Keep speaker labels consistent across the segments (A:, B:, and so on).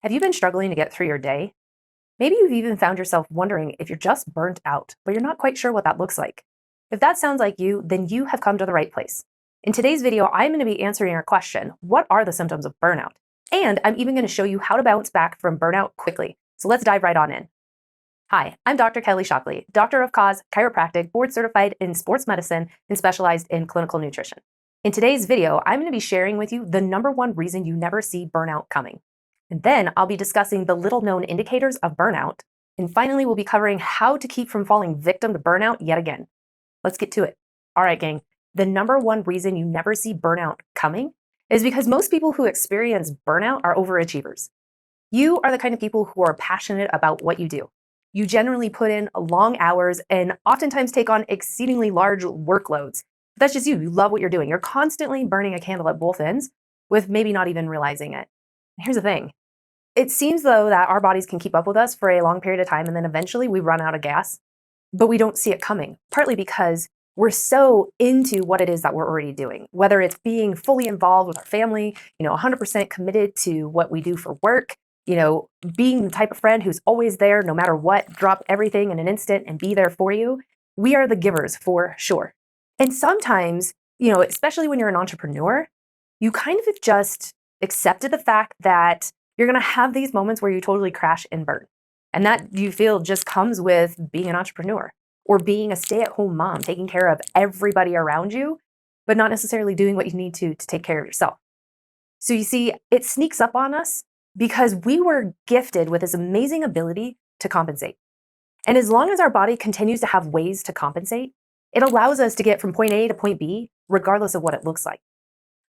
A: Have you been struggling to get through your day? Maybe you've even found yourself wondering if you're just burnt out, but you're not quite sure what that looks like. If that sounds like you, then you have come to the right place. In today's video, I'm going to be answering our question, what are the symptoms of burnout? And I'm even going to show you how to bounce back from burnout quickly. So let's dive right on in. Hi, I'm Dr. Kelly Shockley, Doctor of Cause, chiropractic, board certified in sports medicine, and specialized in clinical nutrition. In today's video, I'm going to be sharing with you the number one reason you never see burnout coming. And then I'll be discussing the little known indicators of burnout. And finally, we'll be covering how to keep from falling victim to burnout yet again. Let's get to it. All right, gang. The number one reason you never see burnout coming is because most people who experience burnout are overachievers. You are the kind of people who are passionate about what you do. You generally put in long hours and oftentimes take on exceedingly large workloads. That's just you. You love what you're doing. You're constantly burning a candle at both ends with maybe not even realizing it. Here's the thing. It seems though that our bodies can keep up with us for a long period of time and then eventually we run out of gas, but we don't see it coming, partly because we're so into what it is that we're already doing, whether it's being fully involved with our family, 100% committed to what we do for work, being the type of friend who's always there no matter what, drop everything in an instant and be there for you. We are the givers for sure. And sometimes, especially when you're an entrepreneur, you kind of just accepted the fact that you're going to have these moments where you totally crash and burn. And that you feel just comes with being an entrepreneur or being a stay-at-home mom, taking care of everybody around you, but not necessarily doing what you need to take care of yourself. So you see, it sneaks up on us because we were gifted with this amazing ability to compensate. And as long as our body continues to have ways to compensate, it allows us to get from point A to point B, regardless of what it looks like.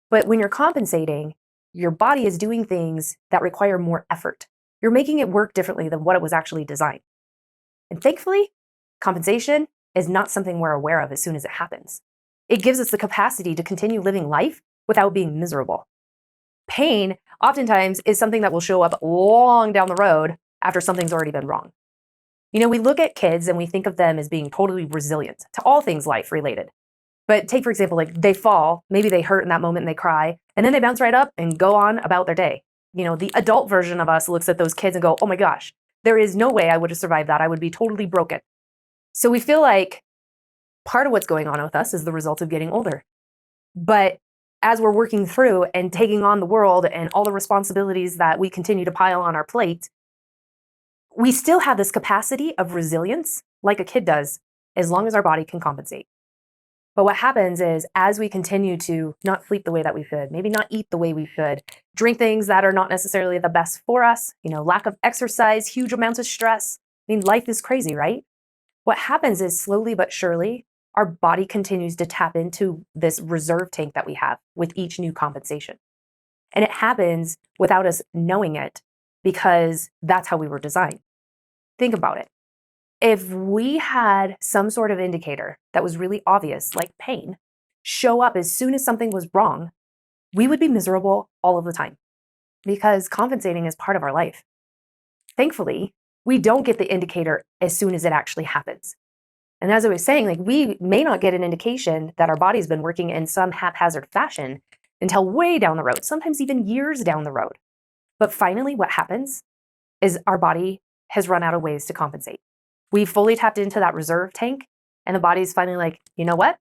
A: But when you're compensating, your body is doing things that require more effort. You're making it work differently than what it was actually designed. And thankfully, compensation is not something we're aware of as soon as it happens. It gives us the capacity to continue living life without being miserable. Pain oftentimes is something that will show up long down the road after something's already been wrong. We look at kids and we think of them as being totally resilient to all things life related. But take, for example, like they fall, maybe they hurt in that moment and they cry, and then they bounce right up and go on about their day. The adult version of us looks at those kids and go, oh my gosh, there is no way I would have survived that. I would be totally broken. So we feel like part of what's going on with us is the result of getting older. But as we're working through and taking on the world and all the responsibilities that we continue to pile on our plate, we still have this capacity of resilience like a kid does, as long as our body can compensate. But what happens is as we continue to not sleep the way that we should, maybe not eat the way we should, drink things that are not necessarily the best for us, lack of exercise, huge amounts of stress. Life is crazy, right? What happens is slowly but surely, our body continues to tap into this reserve tank that we have with each new compensation. And it happens without us knowing it because that's how we were designed. Think about it. If we had some sort of indicator that was really obvious, like pain, show up as soon as something was wrong, we would be miserable all of the time because compensating is part of our life. Thankfully, we don't get the indicator as soon as it actually happens. And as I was saying, we may not get an indication that our body's been working in some haphazard fashion until way down the road, sometimes even years down the road. But finally, what happens is our body has run out of ways to compensate. We've fully tapped into that reserve tank, and the body's finally like, you know what?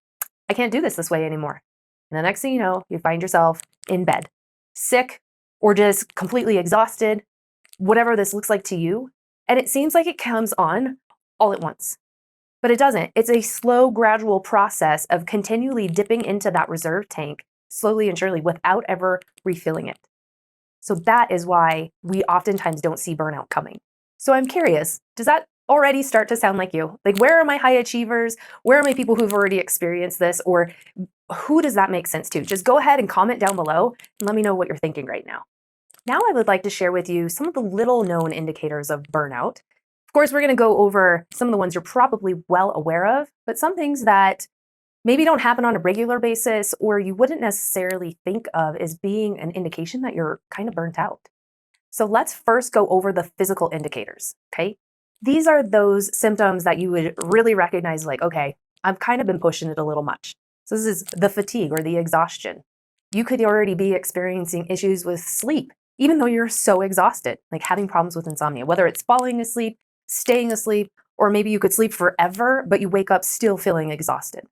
A: I can't do this way anymore. And the next thing you know, you find yourself in bed, sick, or just completely exhausted, whatever this looks like to you. And it seems like it comes on all at once. But it doesn't. It's a slow, gradual process of continually dipping into that reserve tank, slowly and surely, without ever refilling it. So that is why we oftentimes don't see burnout coming. So I'm curious, does that already start to sound like you? Where are my high achievers? Where are my people who've already experienced this? Or who does that make sense to? Just go ahead and comment down below and let me know what you're thinking right now. Now I would like to share with you some of the little known indicators of burnout. Of course, we're going to go over some of the ones you're probably well aware of, but some things that maybe don't happen on a regular basis or you wouldn't necessarily think of as being an indication that you're kind of burnt out. So let's first go over the physical indicators, okay? These are those symptoms that you would really recognize okay, I've kind of been pushing it a little much. So this is the fatigue or the exhaustion. You could already be experiencing issues with sleep. even though you're so exhausted, like having problems with insomnia, whether it's falling asleep, staying asleep, or maybe you could sleep forever, but you wake up still feeling exhausted.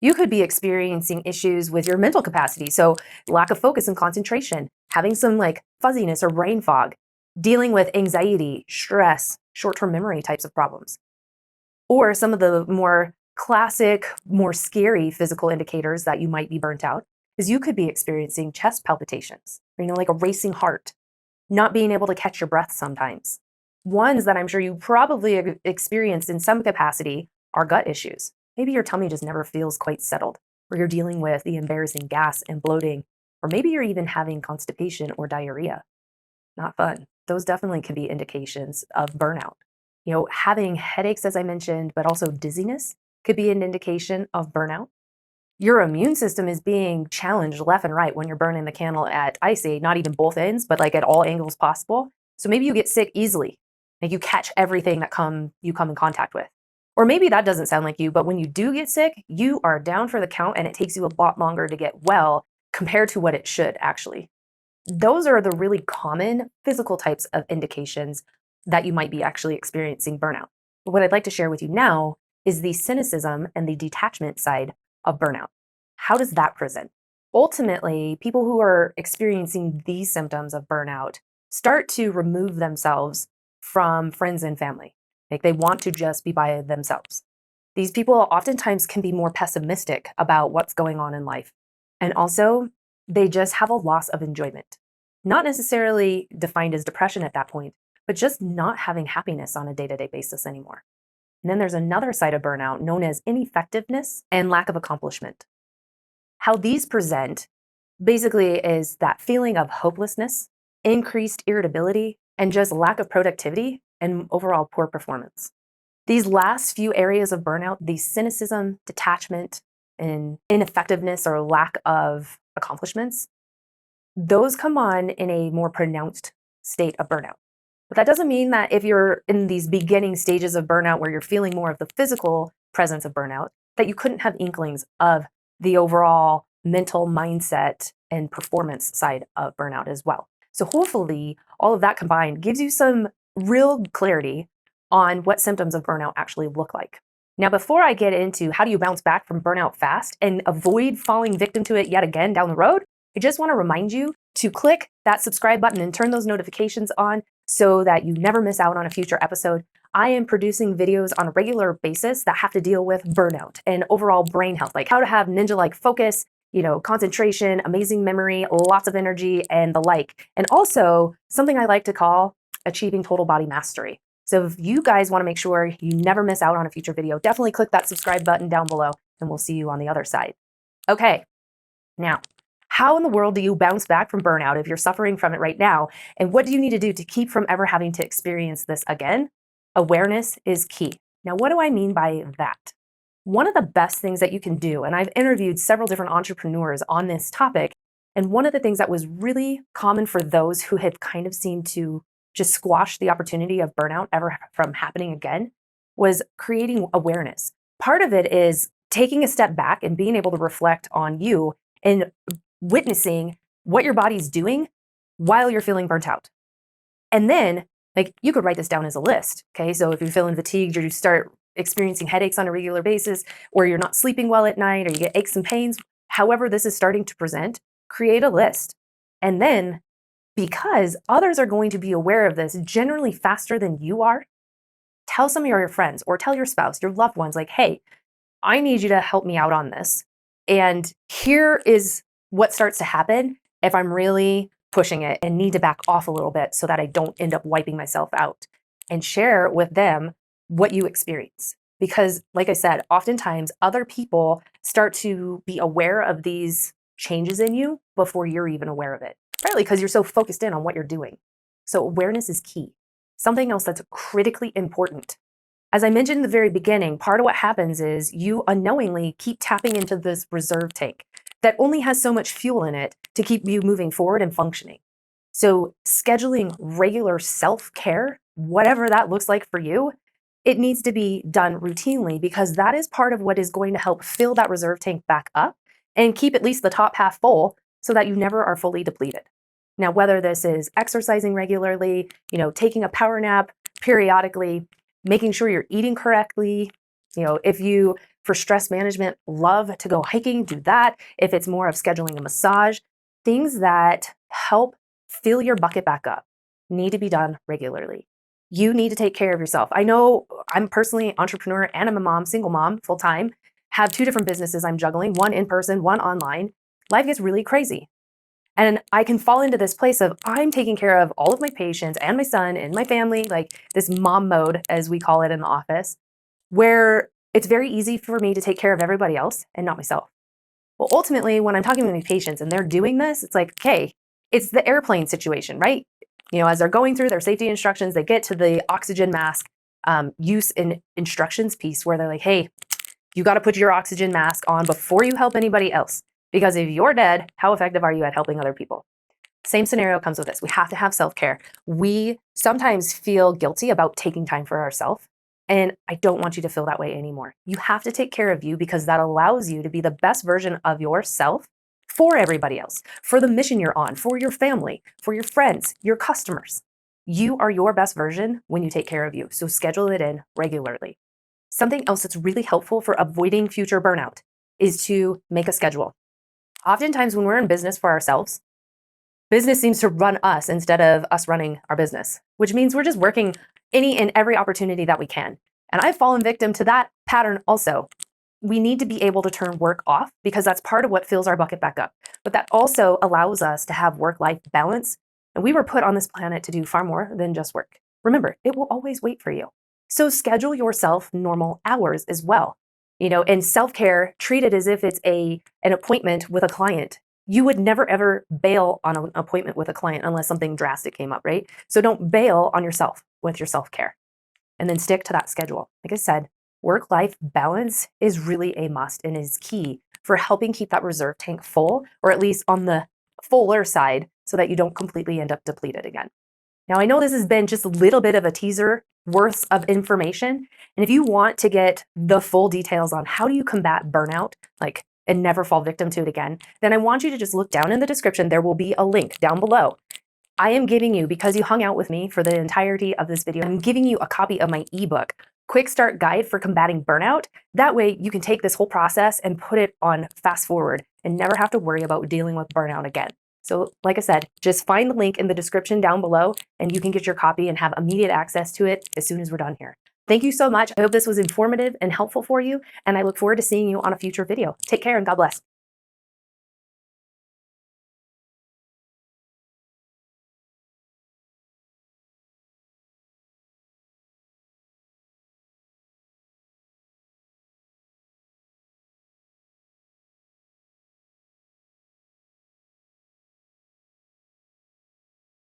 A: You could be experiencing issues with your mental capacity. So, lack of focus and concentration, having some like fuzziness or brain fog, dealing with anxiety, stress, short term memory types of problems. Or some of the more classic, more scary physical indicators that you might be burnt out is you could be experiencing chest palpitations, like a racing heart, not being able to catch your breath sometimes. Ones that I'm sure you probably experienced in some capacity are gut issues. Maybe your tummy just never feels quite settled, or you're dealing with the embarrassing gas and bloating, or maybe you're even having constipation or diarrhea. Not fun. Those definitely can be indications of burnout. Having headaches, as I mentioned, but also dizziness could be an indication of burnout. Your immune system is being challenged left and right when you're burning the candle at, I say, not even both ends, but like at all angles possible. So maybe you get sick easily. Like you catch everything that you come in contact with. Or maybe that doesn't sound like you, but when you do get sick, you are down for the count and it takes you a lot longer to get well compared to what it should actually. Those are the really common physical types of indications that you might be actually experiencing burnout. But what I'd like to share with you now is the cynicism and the detachment side of burnout. How does that present? Ultimately, people who are experiencing these symptoms of burnout start to remove themselves from friends and family. Like they want to just be by themselves. These people oftentimes can be more pessimistic about what's going on in life. And also, they just have a loss of enjoyment. Not necessarily defined as depression at that point, but just not having happiness on a day to day basis anymore. And then there's another side of burnout known as ineffectiveness and lack of accomplishment. How these present basically is that feeling of hopelessness, increased irritability, and just lack of productivity and overall poor performance. These last few areas of burnout, the cynicism, detachment, and ineffectiveness or lack of accomplishments, those come on in a more pronounced state of burnout. But that doesn't mean that if you're in these beginning stages of burnout where you're feeling more of the physical presence of burnout, that you couldn't have inklings of the overall mental mindset and performance side of burnout as well. So hopefully all of that combined gives you some real clarity on what symptoms of burnout actually look like. Now, before I get into how do you bounce back from burnout fast and avoid falling victim to it yet again down the road, I just want to remind you to click that subscribe button and turn those notifications on so that you never miss out on a future episode. I am producing videos on a regular basis that have to deal with burnout and overall brain health, like how to have ninja-like focus, concentration, amazing memory, lots of energy, and the like. And also something I like to call achieving total body mastery. So if you guys want to make sure you never miss out on a future video, definitely click that subscribe button down below and we'll see you on the other side. Okay, now, how in the world do you bounce back from burnout if you're suffering from it right now? And what do you need to do to keep from ever having to experience this again? Awareness is key. Now, what do I mean by that? One of the best things that you can do, and I've interviewed several different entrepreneurs on this topic, and one of the things that was really common for those who had kind of seemed to just squash the opportunity of burnout ever from happening again was creating awareness. Part of it is taking a step back and being able to reflect on you and witnessing what your body's doing while you're feeling burnt out. And then, like, you could write this down as a list. Okay. So if you're feeling fatigued or you start experiencing headaches on a regular basis, or you're not sleeping well at night, or you get aches and pains, however this is starting to present, create a list. And then, because others are going to be aware of this generally faster than you are, tell some of your friends or tell your spouse, your loved ones, like, hey, I need you to help me out on this. And here is what starts to happen if I'm really pushing it and need to back off a little bit so that I don't end up wiping myself out, and share with them what you experience. Because, like I said, oftentimes other people start to be aware of these changes in you before you're even aware of it, partly because you're so focused in on what you're doing. So, awareness is key. Something else that's critically important. As I mentioned in the very beginning, part of what happens is you unknowingly keep tapping into this reserve tank that only has so much fuel in it to keep you moving forward and functioning. So, scheduling regular self care, whatever that looks like for you, it needs to be done routinely because that is part of what is going to help fill that reserve tank back up and keep at least the top half full so that you never are fully depleted. Now, whether this is exercising regularly, taking a power nap periodically, making sure you're eating correctly, if you, for stress management, love to go hiking, do that. If it's more of scheduling a massage, things that help fill your bucket back up need to be done regularly. You need to take care of yourself. I know I'm personally an entrepreneur and I'm a mom, single mom, full time, have 2 different businesses I'm juggling, one in person, one online. Life gets really crazy. And I can fall into this place of I'm taking care of all of my patients and my son and my family, like this mom mode, as we call it in the office, where it's very easy for me to take care of everybody else and not myself. Well, ultimately, when I'm talking with my patients and they're doing this, it's like, okay, it's the airplane situation, right? As they're going through their safety instructions, they get to the oxygen mask use and instructions piece where they're like, hey, you got to put your oxygen mask on before you help anybody else. Because if you're dead, how effective are you at helping other people? Same scenario comes with this. We have to have self-care. We sometimes feel guilty about taking time for ourselves. And I don't want you to feel that way anymore. You have to take care of you because that allows you to be the best version of yourself for everybody else, for the mission you're on, for your family, for your friends, your customers. You are your best version when you take care of you. So schedule it in regularly. Something else that's really helpful for avoiding future burnout is to make a schedule. Oftentimes when we're in business for ourselves, business seems to run us instead of us running our business, which means we're just working any and every opportunity that we can. And I've fallen victim to that pattern also. We need to be able to turn work off because that's part of what fills our bucket back up. But that also allows us to have work-life balance. And we were put on this planet to do far more than just work. Remember, it will always wait for you. So schedule yourself normal hours as well. And self-care, treat it as if it's an appointment with a client. You would never ever bail on an appointment with a client unless something drastic came up, right? So don't bail on yourself with your self-care. And then stick to that schedule. Like I said, work-life balance is really a must and is key for helping keep that reserve tank full, or at least on the fuller side, so that you don't completely end up depleted again. Now, I know this has been just a little bit of a teaser worth of information. And if you want to get the full details on how do you combat burnout, and never fall victim to it again, then I want you to just look down in the description. There will be a link down below. I am giving you, because you hung out with me for the entirety of this video, I'm giving you a copy of my ebook, Quick Start Guide for Combating Burnout. That way you can take this whole process and put it on fast forward and never have to worry about dealing with burnout again. So like I said, just find the link in the description down below and you can get your copy and have immediate access to it as soon as we're done here. Thank you so much. I hope this was informative and helpful for you, and I look forward to seeing you on a future video. Take care and God bless.